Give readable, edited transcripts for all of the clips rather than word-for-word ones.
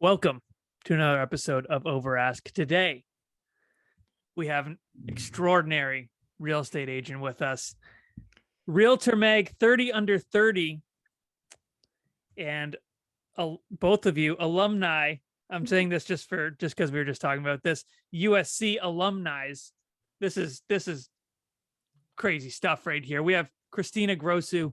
Welcome to another episode of Overask. Today, we have an extraordinary real estate agent with us, Realtor Meg, 30 under 30, and both of you alumni. I'm saying this just because we were just talking about this, USC alumni. This is crazy stuff right here. We have Cristina Grossu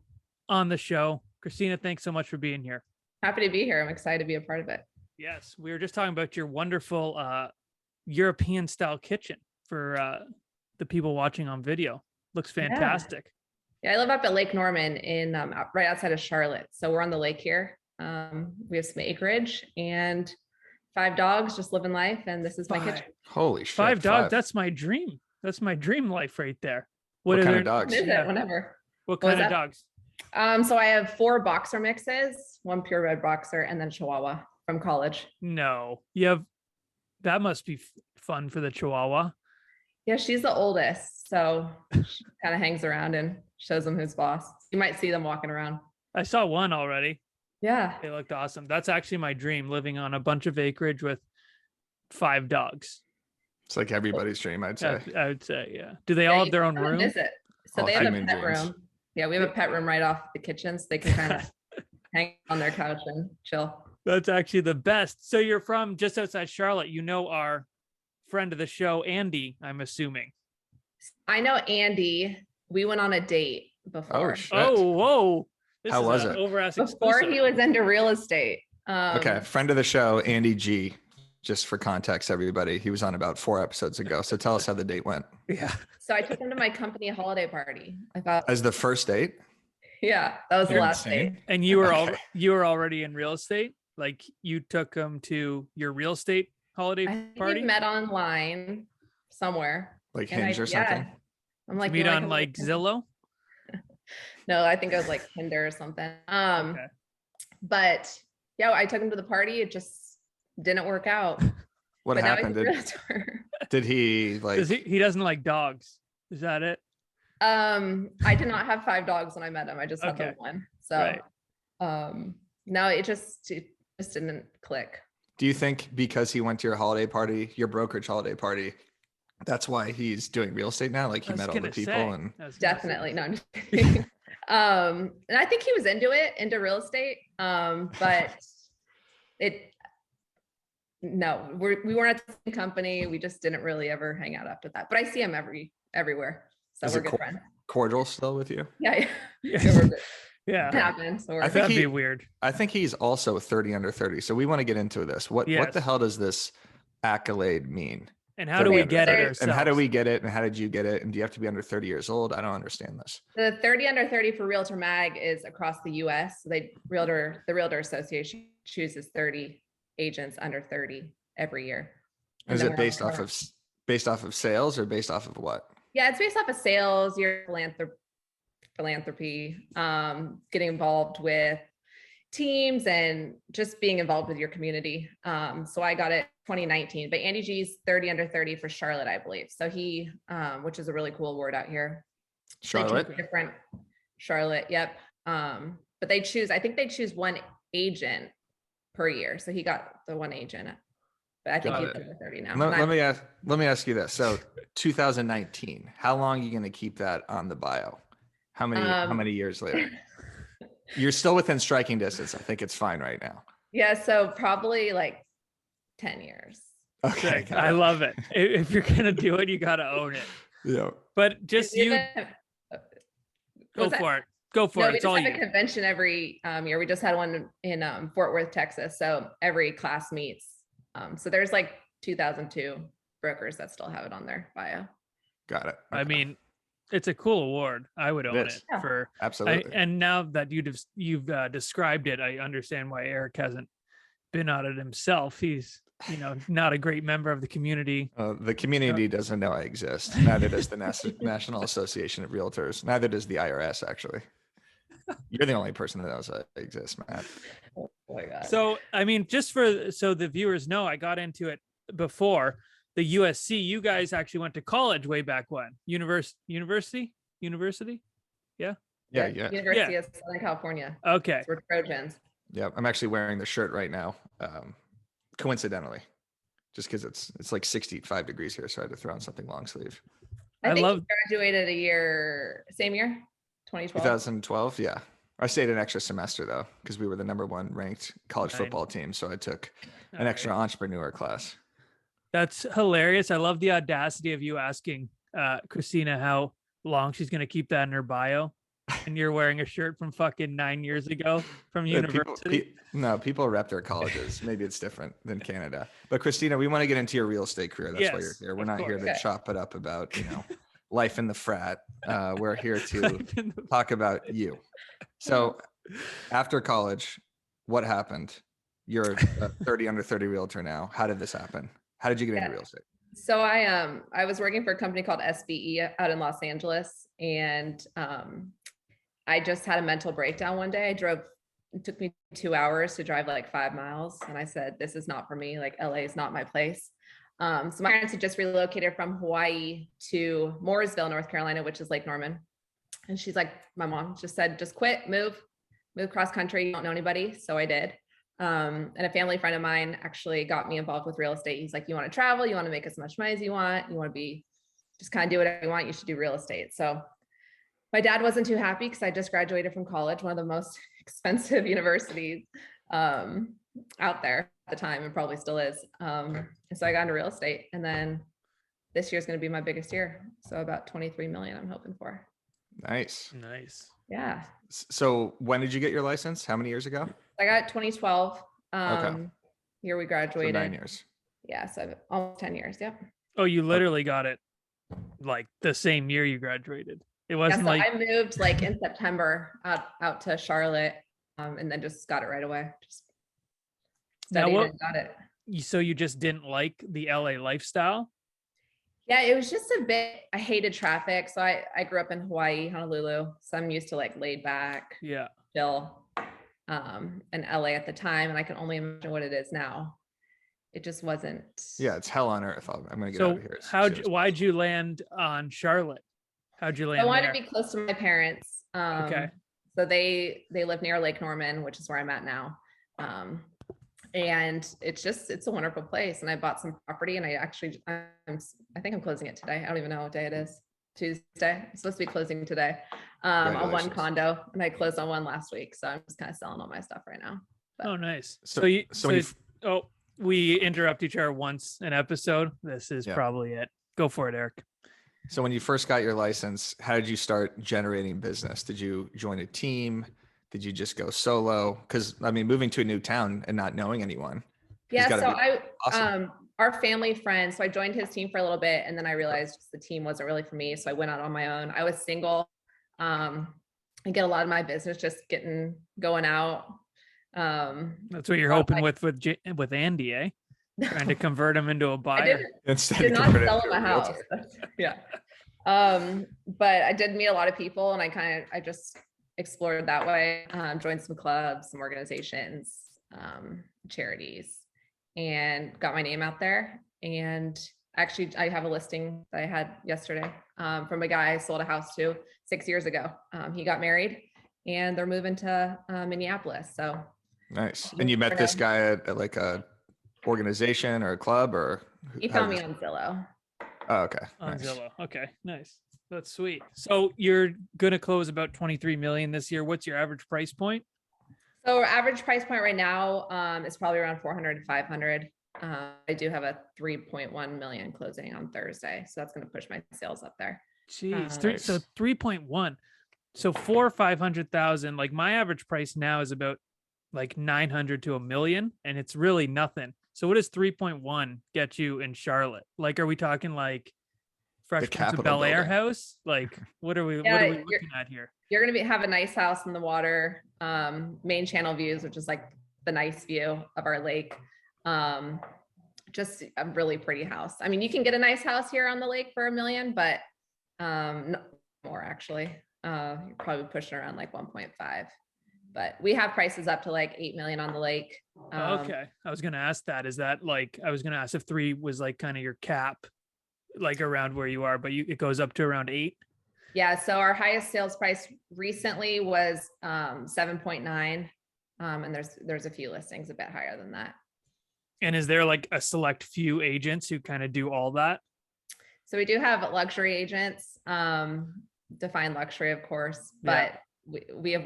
on the show. Cristina, thanks so much for being here. Happy to be here. I'm excited to be a part of it. Yes, we were just talking about your wonderful European style kitchen for the people watching on video. Looks fantastic. Yeah, I live up at Lake Norman in right outside of Charlotte. So we're on the lake here. We have some acreage and 5 dogs just living life. And this is my kitchen. Holy shit. 5 dogs. That's my dream. That's my dream life right there. What kind of dogs? Visit whenever. What kind of dogs? So I have 4 boxer mixes, 1 purebred boxer, and then Chihuahua from college. No, that must be fun for the Chihuahua. Yeah, she's the oldest. So she kind of hangs around and shows them who's boss. You might see them walking around. I saw one already. Yeah. They looked awesome. That's actually my dream, living on a bunch of acreage with 5 dogs. It's like everybody's dream, I'd say. I would say, yeah. Do they all have their own room? Visit. So they have a pet room. Yeah, we have a pet room right off the kitchen, so they can kind of hang on their couch and chill. That's actually the best. So you're from just outside Charlotte. You know our friend of the show, Andy, I'm assuming. I know Andy. We went on a date before. Oh, shit. Oh, whoa. How was it? Before he was into real estate. Okay, friend of the show, Andy G. Just for context, everybody, he was on about 4 episodes ago. So tell us how the date went. Yeah. So I took him to my company holiday party. I thought as the first date. Yeah, that was the last date. And you were already in real estate. Like you took him to your real estate holiday party. We met online somewhere, like Hinge or something. Yeah. I'm like, meet on like Zillow. No, I think it was like Tinder or something. Okay. But yeah, I took him to the party. It just didn't work out. What happened? Did he like? He doesn't like dogs. Is that it? I did not have 5 dogs when I met him. I just had the 1. So, no, it just didn't click. Do you think because he went to your holiday party, your brokerage holiday party, that's why he's doing real estate now? Like he met all the people and definitely no. I'm just kidding. And I think he was into real estate. But no, we weren't at the same company. We just didn't really ever hang out after that. But I see him everywhere. So we're good friends. Cordial still with you? Yeah. Yeah. It happens. So I think that'd be weird. I think he's also 30 under 30. So we want to get into this. What the hell does this accolade mean? And how do we get it ourselves? And how do we get it? And how did you get it? And do you have to be under 30 years old? I don't understand this. The 30 under 30 for Realtor Mag is across the US. So the Realtor Association chooses 30 agents under 30 every year. Is it based off of sales or based off of what? Yeah, it's based off of sales, your philanthropy, getting involved with teams and just being involved with your community. So I got it 2019, but Andy G's 30 under 30 for Charlotte, I believe. So he, which is a really cool award out here. Charlotte? Different Charlotte, yep. But I think they choose 1 agent per year. So he got the 1 agent, but I think he's under 30 now. Let me ask you this. So 2019, how long are you going to keep that on the bio? How many years later? You're still within striking distance. I think it's fine right now. Yeah. So probably like 10 years. Okay. I love it. If you're going to do it, you got to own it. Yeah. But just go for it. Go for it. We it's just all have you. A convention every year. We just had one in Fort Worth, Texas. So every class meets. So there's like 2002 brokers that still have it on their bio. Got it. Okay. I mean, it's a cool award. I would own it for absolutely. And now that you've described it, I understand why Eric hasn't been on it himself. He's not a great member of the community. The community doesn't know I exist. Neither does the National Association of Realtors. Neither does the IRS, actually. You're the only person that knows I exist, Matt. Oh my God. So, I mean, so the viewers know, I got into it before the USC. You guys actually went to college way back when? University? Yeah. University of Southern California. Okay. We're Trojans. Yeah, I'm actually wearing the shirt right now. coincidentally, just because it's like 65 degrees here, so I had to throw on something long sleeve. I think love you graduated same year, 2012. 2012, yeah. I stayed an extra semester though, because we were the #1 ranked college Nice. football team. So I took an All extra right. entrepreneur class. That's hilarious. I love the audacity of you asking Christina how long she's going to keep that in her bio. And you're wearing a shirt from fucking 9 years ago from university. People rep their colleges. Maybe it's different than Canada. But Christina, we want to get into your real estate career. That's why you're Yes, here. We're of not here course. to Okay. chop it up about, life in the frat. We're here to talk about you. So after college, what happened? You're a 30 under 30 realtor now. How did this happen? How did you get into real estate? So I was working for a company called SBE out in Los Angeles, and I just had a mental breakdown one day. It took me 2 hours to drive like 5 miles. And I said, this is not for me. Like LA is not my place. So my parents had just relocated from Hawaii to Mooresville, North Carolina, which is Lake Norman. And she's like, my mom just said, just quit, move cross country. You don't know anybody. So I did. And a family friend of mine actually got me involved with real estate. He's like, you want to travel? You want to make as much money as you want to just kind of do whatever you want. You should do real estate. So my dad wasn't too happy because I just graduated from college, one of the most expensive universities out there at the time, and probably still is. And so I got into real estate, and then this year's going to be my biggest year. So about 23 million I'm hoping for. Nice. Yeah. So when did you get your license? How many years ago? I got 2012. Okay. Year we graduated. So 9 years. Yeah. So almost 10 years. Yep. Oh, you literally got it like the same year you graduated. It Yeah, wasn't so like I moved like in September out to Charlotte, and then just got it right away. Just Now studied what- and got it. so you just didn't like the LA lifestyle? Yeah, it was just a bit, I hated traffic. So I grew up in Hawaii, Honolulu. So I'm used to like laid back, Yeah. chill, in LA at the time. And I can only imagine what it is now. It just wasn't. Yeah, it's hell on earth. I'm going to get So out of here. why'd you land on Charlotte? How'd you land I wanted there? to be close to my parents. Okay. So they live near Lake Norman, which is where I'm at now. And it's a wonderful place. And I bought some property, and I think I'm closing it today. I don't even know what day it is. Tuesday. I'm supposed to be closing today on one condo, and I closed on one last week. So I'm just kind of selling all my stuff right now. But. Oh, nice. So we interrupt each other once an episode. This is probably it. Go for it, Eric. So when you first got your license, how did you start generating business? Did you join a team? Did you just go solo? Because I mean, moving to a new town and not knowing anyone. Yeah. So awesome. Our family friend. So I joined his team for a little bit, and then I realized the team wasn't really for me. So I went out on my own. I was single. I get a lot of my business just going out. That's what you're hoping with Andy, eh? Trying to convert him into a buyer. I did not sell him a house. Yeah. But I did meet a lot of people, and I just explored that way. Joined some clubs, some organizations, charities, and got my name out there. And actually, I have a listing that I had yesterday from a guy I sold a house to 6 years ago. He got married, and they're moving to Minneapolis. So nice. And you met this guy at like a organization or a club, or he found me on Zillow. Oh, okay. On Nice. Zillow. Okay, nice. That's sweet. So you're gonna close about 23 million this year. What's your average price point? So our average price point right now is probably around 400 to 500. I do have a 3.1 million closing on Thursday, so that's going to push my sales up there. Jeez, so 3.1. So 400 or 500,000. Like my average price now is about like 900 to $1 million, and it's really nothing. So what does 3.1 get you in Charlotte? Like, are we talking like Fresh Prince of Bel Air house? Like, what are we looking at here? You're going to have a nice house in the water, main channel views, which is like the nice view of our lake. Just a really pretty house. I mean, you can get a nice house here on the lake for $1 million, but no more actually. You're probably pushing around like 1.5. But we have prices up to like 8 million on the lake. Okay. I was going to ask that. Is that like, I was going to ask if 3 was like kind of your cap, like around where you are, but it goes up to around 8. Yeah. So our highest sales price recently was 7.9. And there's a few listings a bit higher than that. And is there like a select few agents who kind of do all that? So we do have luxury agents, define luxury, of course, Yeah. but we have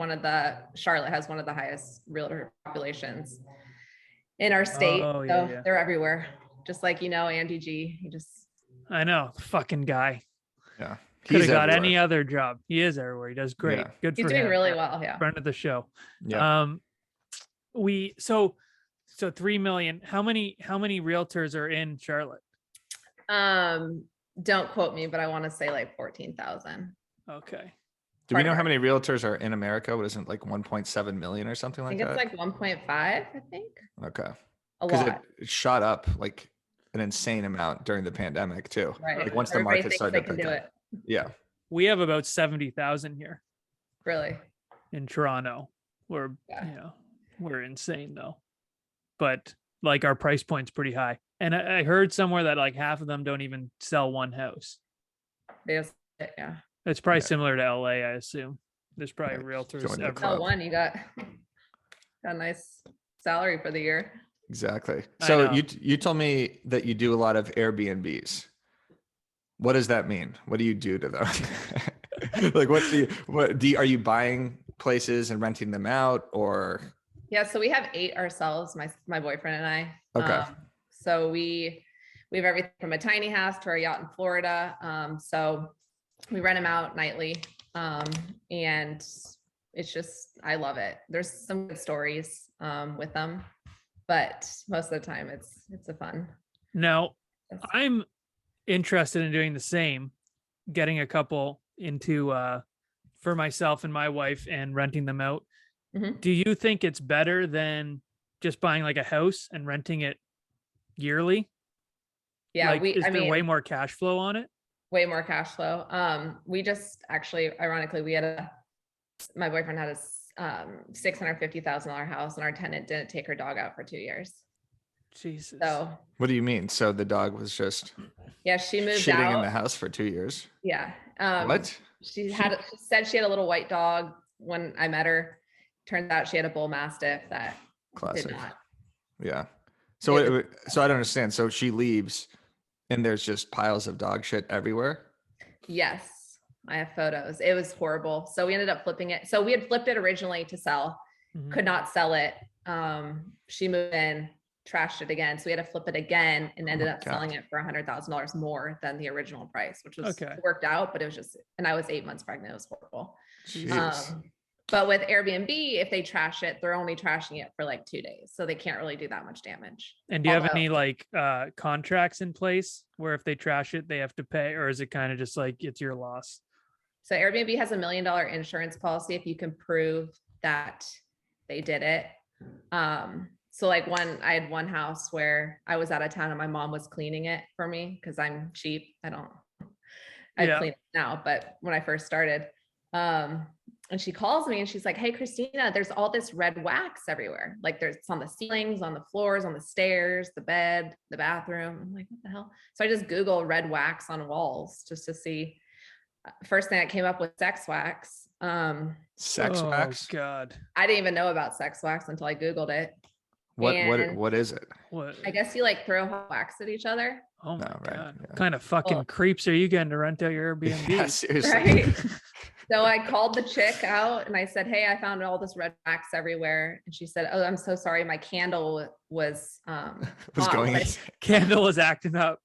Charlotte has one of the highest realtor populations in our state. Oh, So yeah. they're everywhere. Just like, Andy G, I know, fucking guy. Yeah. Could have He's got everywhere. any other job. He is everywhere. He does great. Yeah. Good for he's him. doing really well. Yeah. Friend of the show. Yeah. So 3 million. How many realtors are in Charlotte? Don't quote me, but I want to say like 14,000. Okay. Do we know how many realtors are in America? What is it, like 1.7 million or something I like think that? it's like 1.5, I think. Okay. A Because lot. it shot up like an insane amount during the pandemic too. Right. Like once the Everybody market thinks started they to can pick do up. it. Yeah. We have about 70,000 here Really? in Toronto. We're Yeah. we're insane though. But like our price point's pretty high. And I heard somewhere that like half of them don't even sell one house. Yeah. It's probably Yeah. similar to LA, I assume. There's probably Yeah, realtors join the everywhere. club. Tell one, you got a nice salary for the year. Exactly. I So know. you told me that you do a lot of Airbnbs. What does that mean? What do you do to them? Like are you buying places and renting them out, or? Yeah, so we have 8 ourselves, my boyfriend and I. Okay. So we have everything from a tiny house to our yacht in Florida. So we rent them out nightly. And it's just, I love it. There's some good stories with them, but most of the time it's a fun. Now, I'm interested in doing the same, getting a couple into for myself and my wife and renting them out. Mhm. Do you think it's better than just buying like a house and renting it yearly? Yeah, Like, is there way more cash flow on it? way more cash flow. We just actually, ironically, my boyfriend had a $650,000 house, and our tenant didn't take her dog out for 2 years. Jesus. So What do you mean? So the dog was just yeah, she moved shitting out. in the house for 2 years? Yeah. What? She said she had a little white dog when I met her. Turns out she had a bull mastiff that Classic. did not. Yeah. So so I don't understand. So she leaves and there's just piles of dog shit everywhere. Yes, I have photos. It was horrible. So we ended up flipping it. So we had flipped it originally to sell, Mhm. could not sell it. She moved in, trashed it again. So we had to flip it again and ended up selling it for $100,000 more than the original price, which was worked out, but it was just, and I was 8 months pregnant. It was horrible. Jeez. But with Airbnb, if they trash it, they're only trashing it for like 2 days. So they can't really do that much damage. And do you have any like contracts in place where if they trash it, they have to pay, or is it kind of just like it's your loss? So Airbnb has $1 million insurance policy if you can prove that they did it. So like I had one house where I was out of town and my mom was cleaning it for me because I'm cheap. I clean it now, but when I first started, and she calls me and she's like, "Hey, Cristina, there's all this red wax everywhere. Like it's on the ceilings, on the floors, on the stairs, the bed, the bathroom." I'm like, "What the hell?" So I just Google red wax on walls just to see. First thing that came up was sex wax. Sex wax? Oh God. I didn't even know about sex wax until I Googled it. What is it? What? I guess you like throw hot wax at each other. Oh my No, right, God. yeah. What kind of fucking creeps are you getting to rent out your Airbnb? Yeah, seriously. Right. So I called the chick out and I said, "Hey, I found all this red wax everywhere." And she said, "Oh, I'm so sorry. My candle was Was going in. Candle was acting up.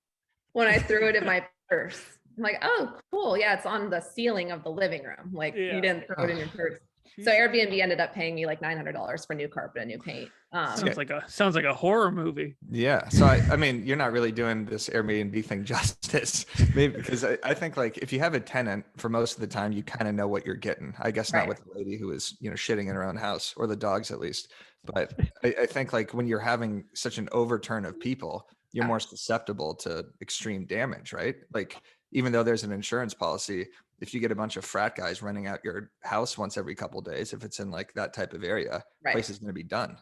when I threw it in my purse." I'm like, "Oh, cool. Yeah, it's on the ceiling of the living room. Like you didn't throw it in your purse." So Airbnb ended up paying me like $900 for new carpet and new paint. Sounds like a horror movie. Yeah. So I mean, you're not really doing this Airbnb thing justice, maybe because I think like if you have a tenant for most of the time, you kind of know what you're getting. I guess not with the lady who is, shitting in her own house, or the dogs at least. But I think like when you're having such an overturn of people, you're more susceptible to extreme damage, right? Like even though there's an insurance policy, if you get a bunch of frat guys renting out your house once every couple of days, if it's in like that type of area, place is going to be done.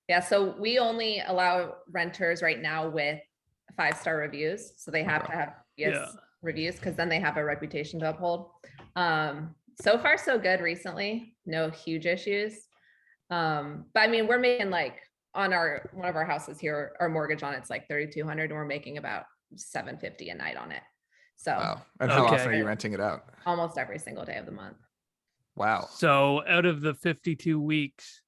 Yeah. So we only allow renters right now with 5-star reviews. So they have to have reviews because then they have a reputation to uphold. So far, so good recently. No huge issues. But I mean, we're making like on one of our houses here, our mortgage on it's like 3,200 and we're making about $750 a night on it. So Wow. And how Okay. often are you renting it out? almost every single day of the month. Wow. So out of the 52 weeks,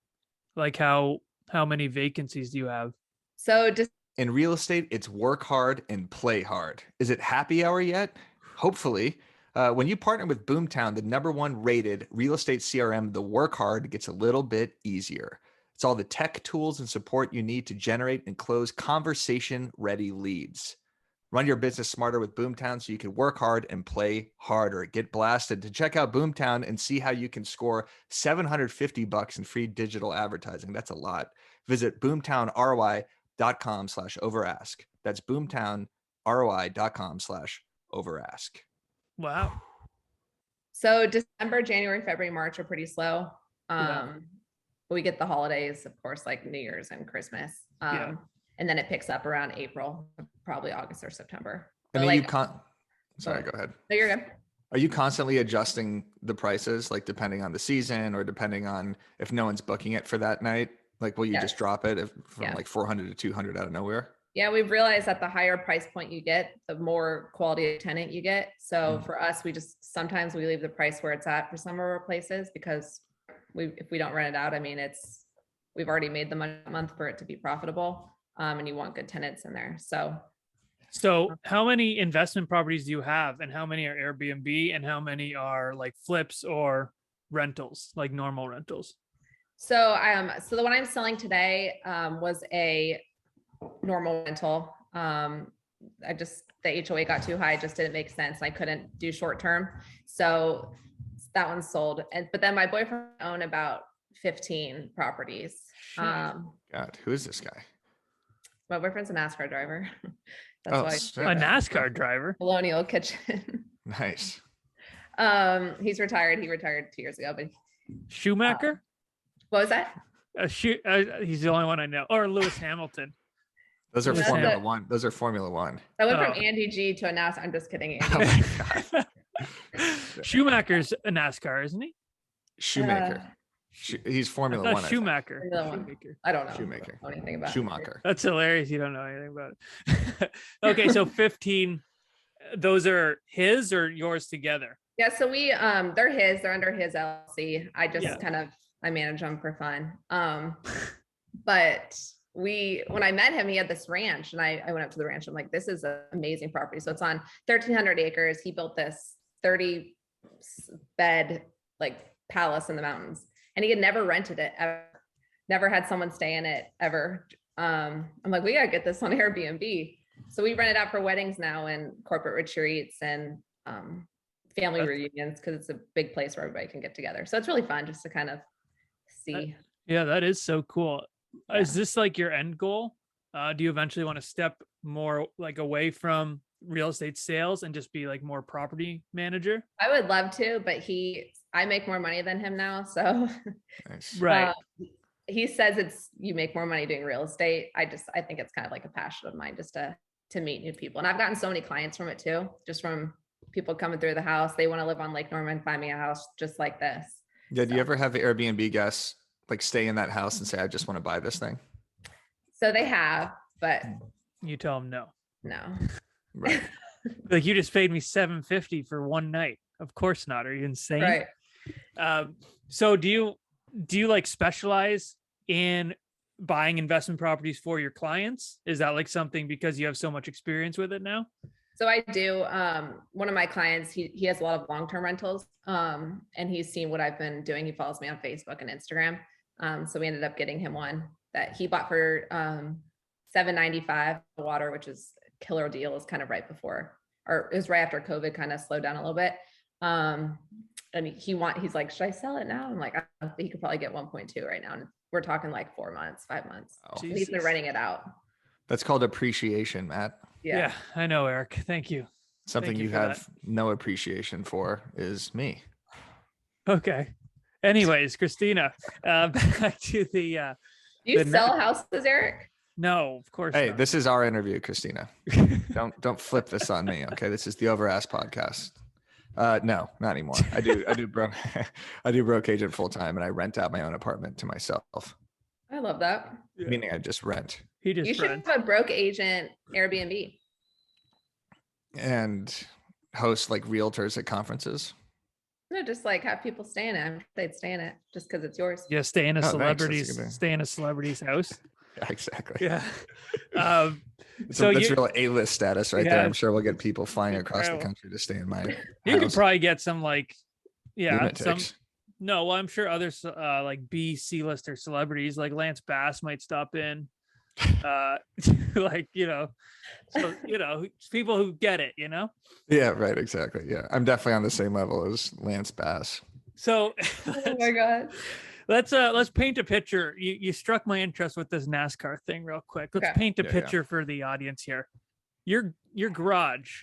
like how many vacancies do you have? So just In real estate, it's work hard and play hard. Is it happy hour yet? Hopefully. When you partner with Boomtown, the #1 rated real estate CRM, the work hard gets a little bit easier. It's all the tech tools and support you need to generate and close conversation-ready leads. Run your business smarter with Boomtown so you can work hard and play harder. Get blasted. To check out Boomtown and see how you can score $750 in free digital advertising. That's a lot. Visit boomtownroi.com/overask. That's boomtownroi.com/overask. Wow. So December, January, February, March are pretty slow. Yeah. We get the holidays, of course, like New Year's and Christmas. Yeah. And then it picks up around April, probably August or September. And But then like, sorry, go ahead. no, you're good. Are you constantly adjusting the prices, like depending on the season or depending on if no one's booking it for that night? Like, will you just Yes. drop it from Yeah. like 400 to 200 out of nowhere? Yeah, we've realized that the higher price point you get, the more quality of tenant you get. So Mm. for us, sometimes we leave the price where it's at for some of our places because if we don't rent it out, I mean, we've already made the money a month for it to be profitable. And you want good tenants in there. So How many investment properties do you have, and how many are Airbnb, and how many are like flips or rentals, like normal rentals? So the one I'm selling today was a normal rental. The HOA got too high, it just didn't make sense. I couldn't do short term. So that one's sold. But then my boyfriend owned about 15 properties. God, who is this guy? My boyfriend's a NASCAR driver. Oh, That's snap. why A NASCAR driver. Colonial Kitchen. Nice. He's retired. He retired 2 years ago, but Schumacher? what was that? He's the only one I know. Or Lewis Hamilton. Those are That's Formula it. One. Those are Formula One. I went Oh. from Andy G to a NASCAR. I'm just kidding. Oh Andy. my God. Schumacher's a NASCAR, isn't he? Shoemaker. He's I Formula thought One. I think. Schumacher. Formula One. Schumacher. I don't know. Shoemaker. I don't know anything about it. Schumacher. That's hilarious. You don't know anything about it. Okay, so 15. Those are his or yours together? Yeah, so they're under his LLC. I just Yeah. I manage them for fun. But when I met him, he had this ranch and I went up to the ranch. I'm like, this is an amazing property. So it's on 1,300 acres. He built this 30 bed like palace in the mountains and he had never rented it ever, never had someone stay in it ever. I'm like, we gotta get this on Airbnb. So we rent it out for weddings now and corporate retreats and family reunions because it's a big place where everybody can get together. So it's really fun just to kind of see. Yeah, that is so cool. Yeah. Is this like your end goal? Do you eventually want to step more like away from real estate sales and just be like more property manager? I would love to, but I make more money than him now. So Nice. Right. he says you make more money doing real estate. I think it's kind of like a passion of mine just to meet new people. And I've gotten so many clients from it too, just from people coming through the house. They want to live on Lake Norman, find me a house just like this. Yeah. Do you ever have Airbnb guests like stay in that house and say, I just want to buy this thing? So they have, but You tell them no. no. Right. Like, you just paid me $750 for one night. Of course not. Are you insane? Right. So do you like specialize in buying investment properties for your clients? Is that like something because you have so much experience with it now? So I do. One of my clients, he has a lot of long-term rentals, and he's seen what I've been doing. He follows me on Facebook and Instagram. So we ended up getting him one that he bought for $795 water, which is a killer deal. Is kind of right before, or it was right after COVID kind of slowed down a little bit. And he's like, should I sell it now? I'm like, he could probably get 1.2 right now. And we're talking like 4 months, 5 months. Wow. And he's been renting it out. That's called appreciation, Matt. Yeah, I know, Eric. Thank you. Something Thank you you for have no appreciation for is me. Okay. Anyways, Christina, back to the Do you The sell houses, Eric? no, of course Hey, not. this is our interview, Christina. Don't flip this on me. Okay. This is the Overask podcast. No, not anymore. I do broke agent full time and I rent out my own apartment to myself. I love that. Yeah. Meaning I just rent He You just should rent. have a broke agent Airbnb. and host like realtors at conferences. No, just like have people stay in it. I'm sure they'd stay in it just because it's yours. Yeah, stay in a Oh, thanks. That's a celebrity's good idea. stay in a celebrity's house. Yeah, exactly. Yeah. So that's you real A-list status right there. Yeah, I'm sure we'll get people flying across the incredible. country to stay in my you could house. probably get some like some Lunatics. no, well, I'm sure others like C-lister celebrities like Lance Bass might stop in. Like, so people who get it, Yeah, right. Exactly. Yeah, I'm definitely on the same level as Lance Bass. So Oh my God. let's paint a picture. You struck my interest with this NASCAR thing real quick. Let's Okay. paint a Yeah, picture for the audience here. Your garage.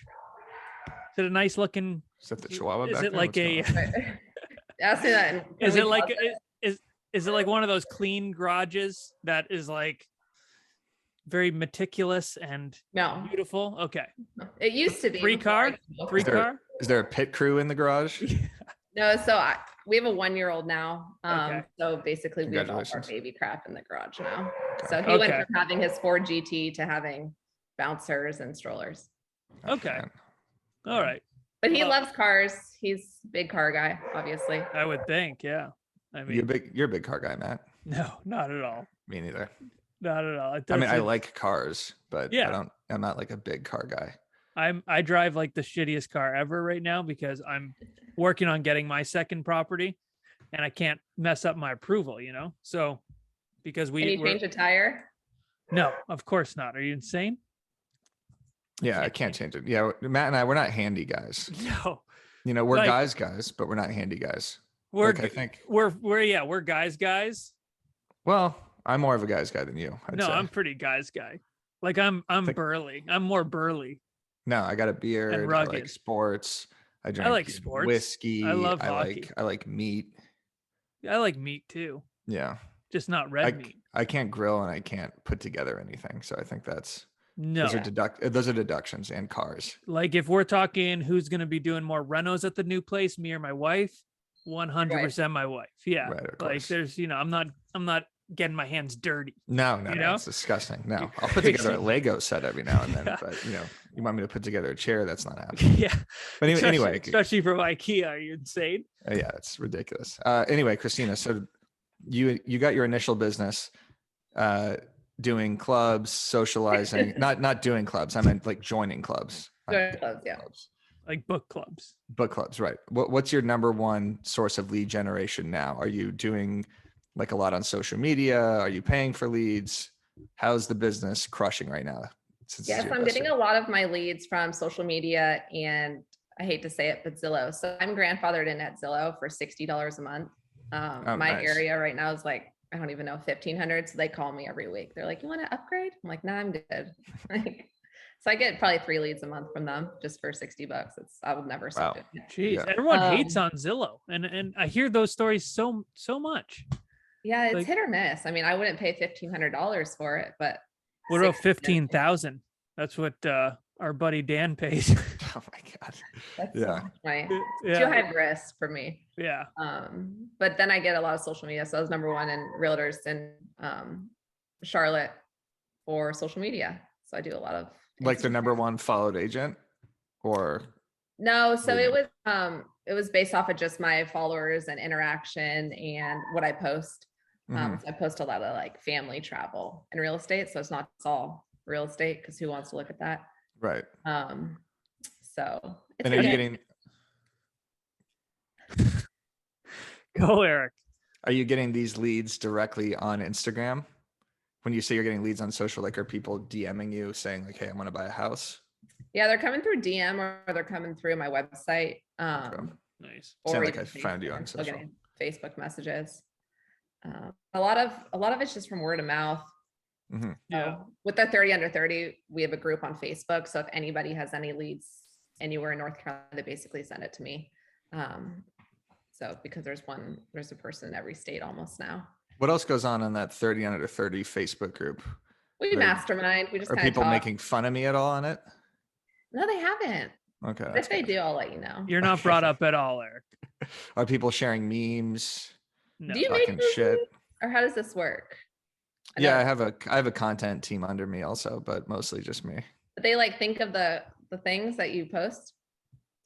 Is it a nice looking? Is that the Chihuahua? Is back it there? like What's a? going on? Ask me that. and Is can it we like pause it? is it like one of those clean garages that is like very meticulous and No, beautiful? Okay, it used to be Three before car? I moved. three Is there- car. Is there a pit crew in the garage? No, so we have a 1-year-old now. Okay. So basically we have all our Congratulations. baby crap in the garage now. Okay. So he went Okay. from having his Ford GT to having bouncers and strollers. Okay. man. All right, But he Well- loves cars. He's a big car guy, obviously. I would think. Yeah, I You're mean, a big car guy, Matt. no, not at all. Me neither. Not at all. I mean, I like cars, but Yeah. I'm not like a big car guy. I drive like the shittiest car ever right now because I'm working on getting my second property, and I can't mess up my approval. So because Can you change a tire? no, of course not. Are you insane? Yeah, I can't change it. Yeah, Matt and I, we're not handy guys. No, We're Like- guys, but we're not handy guys. we're Like, I think. we're guys. Well, I'm more of a guy's guy than you. I'd No, say. I'm pretty guys guy. Like I'm Think- burly. I'm more burly. No, I got a beard. I like rugged. sports. I drink like sports. whiskey. I love hockey. I like meat. I like meat too, Yeah. just not red meat. I can't grill and I can't put together anything. So I think No, those are deductions and cars. like if we're talking who's going to be doing more renos at the new place, me or my wife, 100% my wife. Yeah, Right, of like course. there's I'm not getting my hands dirty. No, You know? it's disgusting. No, You're I'll put together a crazy. Lego set every now and then, Yeah. but you want me to put together a chair? That's not happening. Yeah, But anyway, especially from IKEA. Are you insane? yeah, it's ridiculous. Anyway, Christina, so you got your initial business doing clubs, socializing, not doing clubs. I meant like joining clubs. Joining clubs, yeah. Like book clubs. Book clubs, right. What's your number one source of lead generation now? Are you doing like a lot on social media? Are you paying for leads? How's the business crushing right now? Yes, I'm getting a lot of my leads from social media, and I hate to say it, but Zillow. So I'm grandfathered in at Zillow for $60 a month. My nice. area right now is like, I don't even know, 1,500. So they call me every week. They're like, you want to upgrade? I'm like, nah, I'm good. Like, so I get probably 3 leads a month from them just for $60. I would never stop Wow. it. Jeez, Yeah. everyone hates on Zillow, and I hear those stories so much. Yeah, it's Like- hit or miss. I mean, I wouldn't pay $1,500 for it, but What about 60 $15,000? That's what our buddy Dan pays. Oh my God. That's Yeah. so much too yeah, high risk for me. yeah. But then I get a lot of social media. So I was number one in Realtors in Charlotte for social media. So I do a lot of Like the Instagram. number one followed agent or No, so Really? it was based off of just my followers and interaction and what I post. Mhm. So I post a lot of like family travel and real estate. So it's not just all real estate because who wants to look at that? right. So it's And are you pretty- getting Go, Eric. are you getting these leads directly on Instagram? When you say you're getting leads on social, like are people DMing you saying like, hey, I want to buy a house? yeah, they're coming through DM or they're coming through my website. Nice. Or Sound like even I found you Facebook. on I'm still social. getting Facebook messages. A lot of it's just from word of mouth. Mhm. Yeah. With the 30 under 30, we have a group on Facebook. So if anybody has any leads anywhere in North Carolina, they basically send it to me. So because there's a person in every state almost now. What else goes on that 30 under 30 Facebook group? We Right. mastermind. We just Are kind of people talk. making fun of me at all on it? No, they haven't. Okay. But that's if they good. do, I'll let you know. You're not brought up at all, Eric. Are people sharing memes? No. Do you make Talking shit. movies? Or how does this work? Yeah, know I have a content team under me also, but mostly just me. they like think of the things that you post.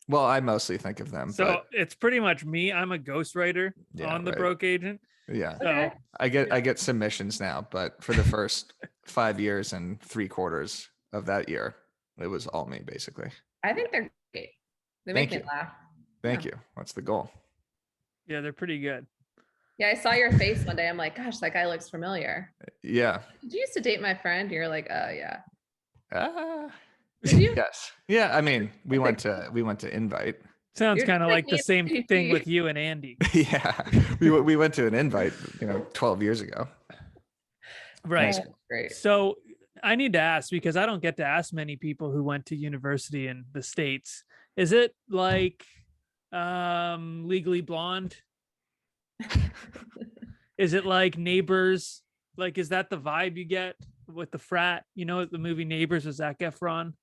Well, I mostly think of them, So but it's pretty much me. I'm a ghostwriter yeah, on the right. broke agent. Yeah. So Okay. I get submissions now, but for the first 5 years and 3/4 of that year, it was all me basically. I think they're great. They Thank make me you. laugh. Thank Yeah. you. That's the goal. yeah, they're pretty good. Yeah, I saw your face one day. I'm like, gosh, that guy looks familiar. Yeah. Did you used to date my friend? You're like, oh yeah. Ah, Did you? yes. Yeah, I mean, we went to Invite. Sounds You're kind just of like like me the and same my thing GP. with you and Andy. Yeah. We went to an Invite, 12 years ago. Right. Oh, great. So I need to ask because I don't get to ask many people who went to university in the States. Is it like Legally Blonde? Is it like Neighbors? Like, is that the vibe you get with the frat? You know, the movie Neighbors with Zac Efron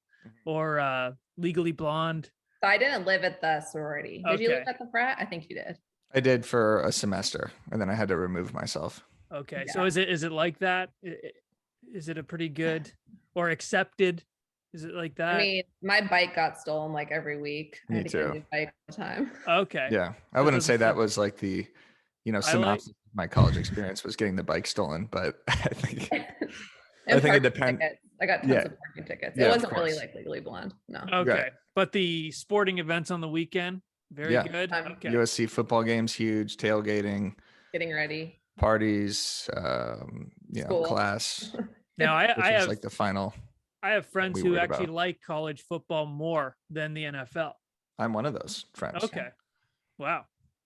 or Legally Blonde? So I didn't live at the sorority. Did you live Okay. at the frat? I think you did. I did for a semester and then I had to remove myself. Okay. Yeah. So is it like that? Is it a pretty good or accepted? Is it like that? I mean, my bike got stolen like every week. I Me had to get a too. new bike all the time. Okay. Yeah. I That wouldn't doesn't say that sound- was like the, Highlight? synopsis of my college experience was getting the bike stolen, but I think And I think it parking depends. tickets. I got tons Yeah. of parking tickets. Yeah, It of wasn't really course. like Legally Blonde. No. Okay. But the sporting events on the weekend, very Yeah. good. I'm Okay. USC football games, huge tailgating, Getting ready. parties, School. class, Now which I is have like the final. I have friends we who worried actually about. like college football more than the NFL. I'm one of those friends. Okay. Wow.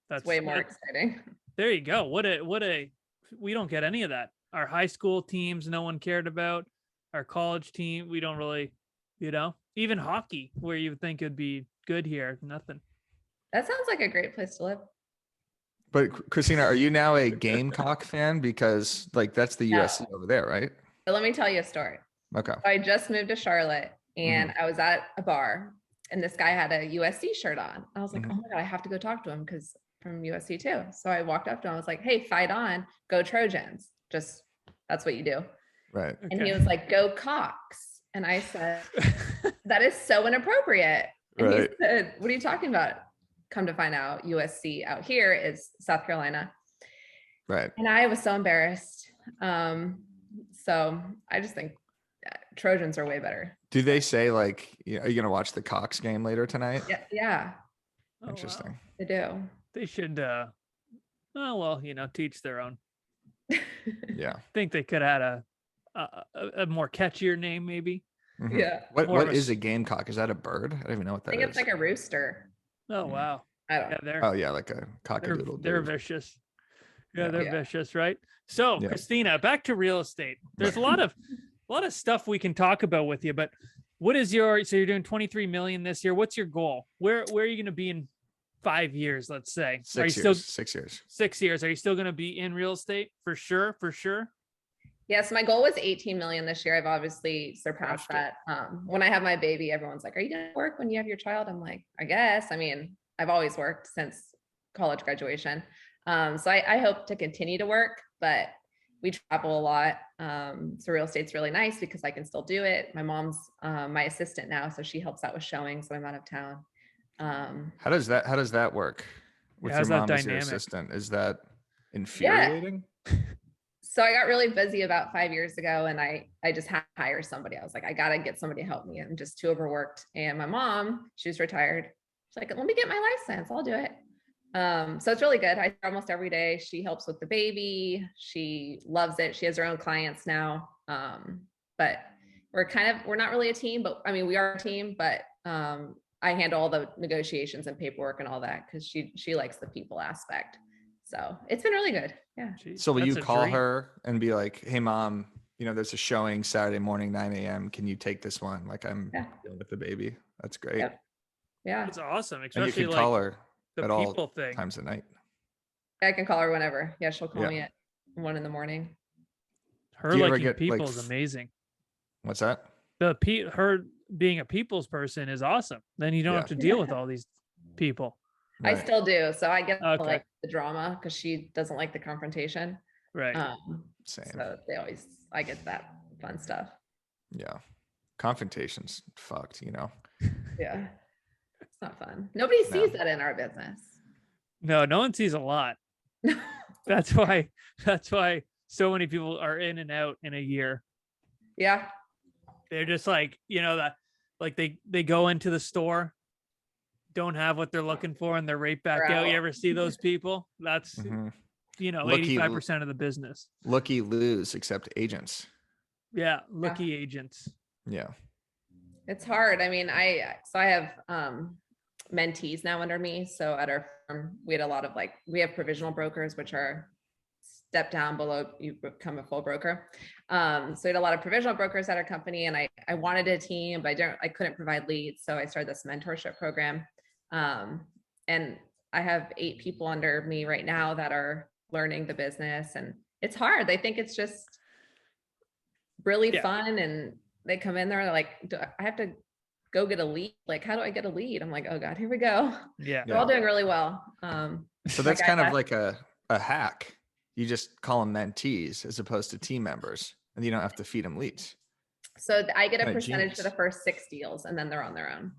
It's way more exciting. There you go. What a we don't get any of that. Our high school teams no one cared about. Our college team, we don't really, even hockey where you would think it'd be good here, nothing. That sounds like a great place to live. But Christina, are you now a Gamecock fan? Because like that's the No. USC over there, right? But let me tell you a story. Okay. So I just moved to Charlotte and I was at a bar and this guy had a USC shirt on. I was like, oh my God, I have to go talk to him because from USC too. So I walked up to him. I was like, hey, fight on, go Trojans. Just that's what you do. Right. And he was like, go Cox. And I said, that is so inappropriate. And Right. he said, what are you talking about? Come to find out, USC out here is South Carolina. Right. And I was so embarrassed. So I just think Trojans are way better. Do they say like, are you gonna watch the Cox game later tonight? Yeah, yeah, Oh, wow. Interesting. they do. They should teach their own. Yeah. Think they could have had a more catchier name maybe. Mhm. Yeah. More What of a is a Gamecock? Is that a bird? I don't even know what I that think is. it's like a rooster. Oh Yeah. wow. I don't Yeah, know. they're Oh yeah, like a cockadoodle. they're vicious. Yeah, Yeah. they're Yeah. vicious, right? So, Yeah. Christina, back to real estate. There's a lot of stuff we can talk about with you, but what is you're doing 23 million this year. What's your goal? Where are you going to be in 5 years, let's say? Are you 6 years. still 6 years. 6 years? Are you still going to be in real estate for sure? For sure. Yes, my goal was 18 million this year. I've obviously surpassed Crushed it. that. When I have my baby, everyone's like, are you gonna work when you have your child? I'm like, I guess. I mean, I've always worked since college graduation. So I hope to continue to work, but we travel a lot. So real estate's really nice because I can still do it. My mom's my assistant now, so she helps out with showings when I'm out of town. How does that work with How's your that mom as your dynamic? assistant? Is that infuriating? So I got really busy about 5 years ago and I just had to hire somebody. I was like, I got to get somebody to help me. I'm just too overworked. And my mom, she was retired. She's like, let me get my license. I'll do it. So it's really good. I almost every day. She helps with the baby. She loves it. She has her own clients now. But we're not really a team, but I mean, we are a team, but I handle all the negotiations and paperwork and all that because she likes the people aspect. So it's been really good. Yeah. Jeez, So will you that's a call dream. her and be like, hey mom, there's a showing Saturday morning, 9 a.m. Can you take this one? Like I'm dealing with the baby. That's great. Yep. Yeah. That's awesome, And you especially can like call her the at all people thing. times of night. I can call her whenever. Yeah. She'll call Yeah. me at 1 a.m. Her Do you ever liking get, like, people is amazing. What's that? Her being a people's person is awesome. Then you don't Yeah. have to deal with all these people. I Right. still do. So I get Okay. like the drama because she doesn't like the confrontation. Right. Same. So I get that fun stuff. Yeah. Confrontation's fucked, Yeah. It's not fun. Nobody No. sees that in our business. No one sees a lot. That's why so many people are in and out in a year. Yeah. They're just like, that like they go into the store, don't have what they're looking for, and they're right back They're out. You out. ever see those people? That's Mhm. 85% of the business. Looky lose, except agents. Yeah, looky agents. Yeah. It's hard. I mean, I have mentees now under me. So at our firm, we had a lot of we have provisional brokers, which are step down below you become a full broker. So we had a lot of provisional brokers at our company, and I wanted a team, but I couldn't provide leads. So I started this mentorship program. And I have 8 people under me right now that are learning the business, and it's hard. They think it's just really fun, and they come in there, they're like, I have to go get a lead. Like, how do I get a lead? I'm like, oh God, here we go. Yeah. They're all doing really well. So that's kind of like a hack. You just call them mentees as opposed to team members, and you don't have to feed them leads. So I get a Kinda percentage genius. for the first 6 deals, and then they're on their own.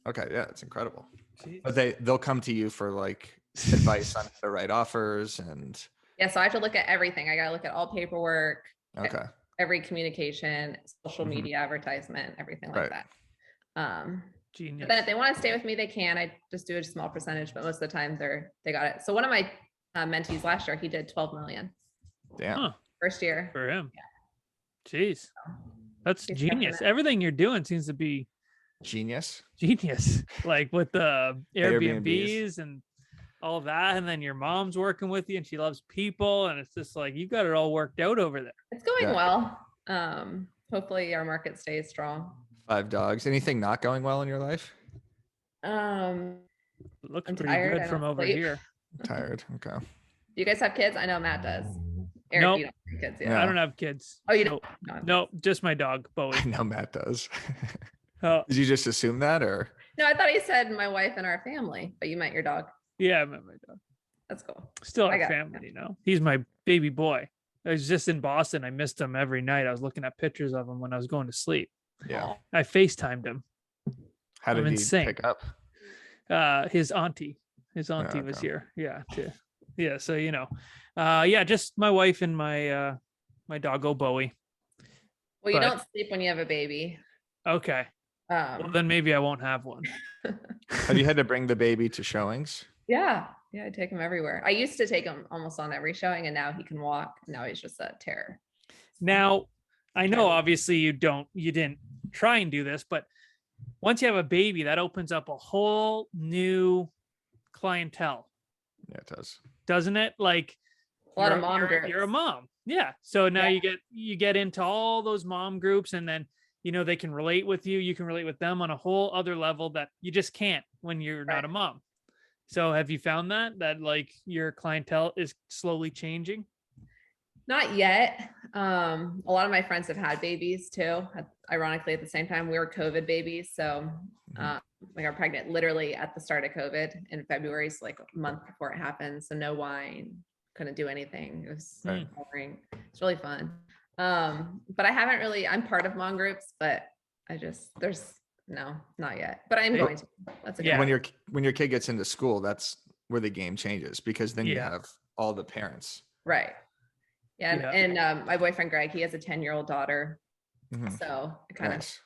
Okay, yeah, that's incredible. Jeez. But they'll come to you for like advice on how to write offers and Yeah, so I have to look at everything. I got to look at all paperwork, okay. every communication, social Mhm. media advertisement, everything Right. like that. Genius. But then if they want to stay with me, they can. I just do a small percentage, but most of the time they got it. So one of my mentees last year, he did 12 million Damn. Huh. first year. For him. Jeez. That's He's genius. definite. Everything you're doing seems to be Genius. genius. Like with the Airbnbs. Airbnbs and all of that. And then your mom's working with you and she loves people. And it's just like, you got it all worked out over there. It's going Yeah. well. Hopefully our market stays strong. 5 dogs. Anything not going well in your life? It looks I'm pretty tired, good I from don't over sleep. here. Tired. Okay. Do you guys have kids? I know Matt does. Eric, Nope. you don't have kids yet. No. I don't have kids. Oh, you Nope. don't? Nope, just my dog, Bowie. I know Matt does. Oh, Did you just assume that or? No, I thought he said my wife and our family, but you meant your dog. yeah, I met my dog. That's cool. Still I our got- family, He's my baby boy. I was just in Boston. I missed him every night. I was looking at pictures of him when I was going to sleep. Yeah. I FaceTimed him. How did I'm he insane. pick up? His auntie was okay. here. Yeah. So, yeah, just my wife and my my doggo Bowie. Well, you But- don't sleep when you have a baby. Okay. Well, then maybe I won't have one. Have you had to bring the baby to showings? Yeah, I take him everywhere. I used to take him almost on every showing, and now he can walk. Now he's just a terror. Now, I know obviously you didn't try and do this, but once you have a baby, that opens up a whole new clientele, Yeah, it does. doesn't it? Like A lot of you're- mom you're, groups. you're a mom. Yeah. So now Yeah. you get into all those mom groups, and then they can relate with you. You can relate with them on a whole other level that you just can't when you're not Right. a mom. So have you found that like your clientele is slowly changing? Not yet. A lot of my friends have had babies too. Ironically, at the same time, we were COVID babies. So we got pregnant literally at the start of COVID in February. So like a month before it happened. So no wine, couldn't do anything. It was Right. boring. It's really fun. But I haven't really, I'm part of mom groups, but no, not yet. But I'm going to. That's a good Yeah. one. When your kid gets into school, that's where the game changes because then you Yeah. have all the parents. Right. Yeah. Yeah. And my boyfriend Greg, he has a 10-year-old daughter. Mhm. So I kind of Nice.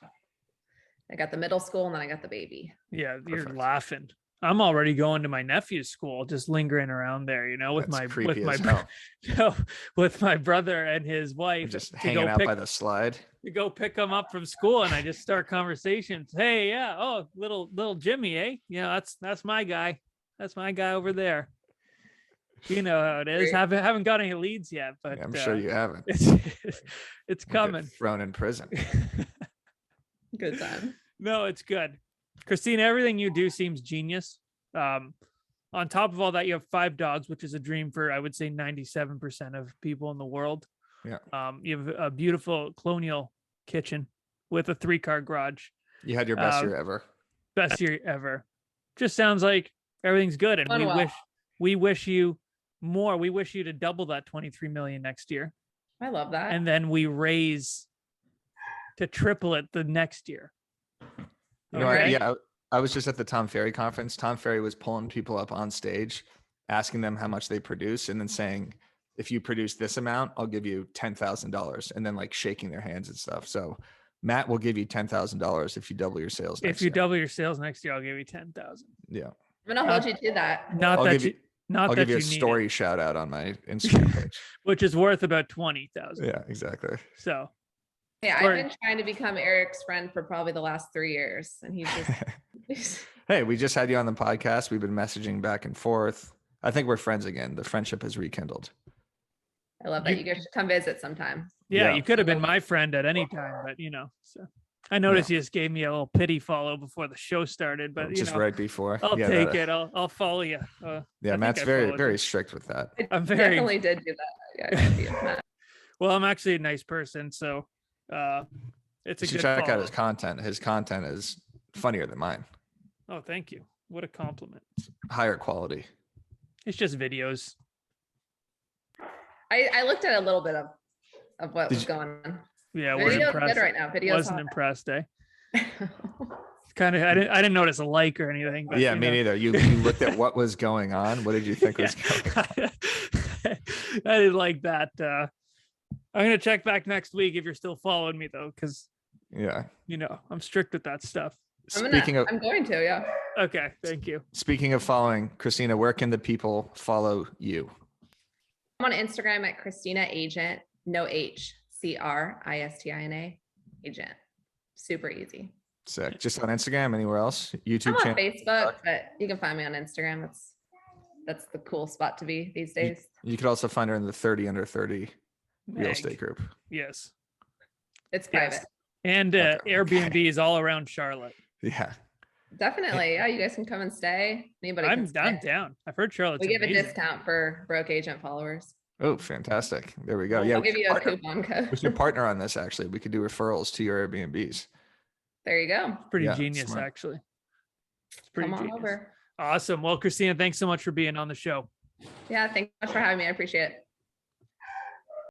I got the middle school and then I got the baby. Yeah, you're Perfect. laughing. I'm already going to my nephew's school, just lingering around there, with That's my creepy with as my hell. no, with my brother and his wife Just to hanging go out pick by the slide. to go pick them up from school, and I just start conversations. Hey, yeah, oh, little Jimmy, eh? That's my guy. That's my guy over there. You know how it is. Great. Haven't got any leads yet, but Yeah, I'm sure you haven't. it's You'll get coming. thrown in prison. Good time. No, it's good. Christina, everything you do seems genius. On top of all that, you have 5 dogs, which is a dream for, I would say, 97% of people in the world. Yeah. You have a beautiful colonial kitchen with a 3-car garage. You had your best year ever. Best year ever. Just sounds like everything's good. And Done well. we wish you more. We wish you to double that 23 million next year. I love that. And then we raise to triple it the next year. You know, Okay. I was just at the Tom Ferry conference. Tom Ferry was pulling people up on stage, asking them how much they produce, and then saying, if you produce this amount, I'll give you $10,000, and then like shaking their hands and stuff. So Matt will give you $10,000 if you double your sales next If you year. double your sales next year, I'll give you 10,000. Yeah. I'm gonna hold you to that. Not I'll that give you, you- not I'll that give you a need it, story shout out on my Instagram page. which is worth about 20,000. Yeah, exactly. So Yeah, Story. I've been trying to become Eric's friend for probably the last 3 years, and he's just Hey, we just had you on the podcast. We've been messaging back and forth. I think we're friends again. The friendship has rekindled. I love that. You guys should come visit sometime. yeah, Yeah. you could have been my friend at any time, but so I noticed Yeah. you just gave me a little pity follow before the show started, but Just right before. I'll Yeah, take that- it. I'll follow you. I Yeah, think Matt's I very, followed very you. strict with that. I I'm very- definitely did do that. Yeah, I did, Matt. Well, I'm actually a nice person, so it's a You should good check out follow. his content. His content is funnier than mine. Oh, thank you. What a compliment. Higher quality. It's just videos. I looked at a little bit of what Did was you- going on. Yeah, I wasn't Video's good impressed. right now. Video's Wasn't hot. impressed, eh? Kind of. I didn't notice a like or anything. But, Yeah, you me know. neither. You looked at what was going on. What did you think was going on? I didn't like that. I'm gonna check back next week if you're still following me though, because Yeah. I'm strict with that stuff. I'm going to, yeah. Okay, thank you. Speaking of following, Christina, where can the people follow you? I'm on Instagram at Cristina Agent, no H, Cristina Agent. Super easy. Sick. Just on Instagram, anywhere else? YouTube I'm on channel? Facebook, but you can find me on Instagram. That's the cool spot to be these days. You could also find her in the 30 under 30 real Meg. estate group. Yes, It's yes. private. And Okay. Airbnb is all around Charlotte. Yeah. Definitely. Yeah, you guys can come and stay. Anybody can I'm stay. down. I've heard Charlotte's We give a amazing. discount for broke agent followers. Oh, fantastic. There we go. Well, Yeah. I'll we give should you a partner- coupon code. we should partner on this, actually. We could do referrals to your Airbnbs. There you go. Pretty Yeah, genius, smart. actually. It's pretty Come on genius. over. Awesome. Well, Christina, thanks so much for being on the show. Yeah, thanks so much for having me. I appreciate it.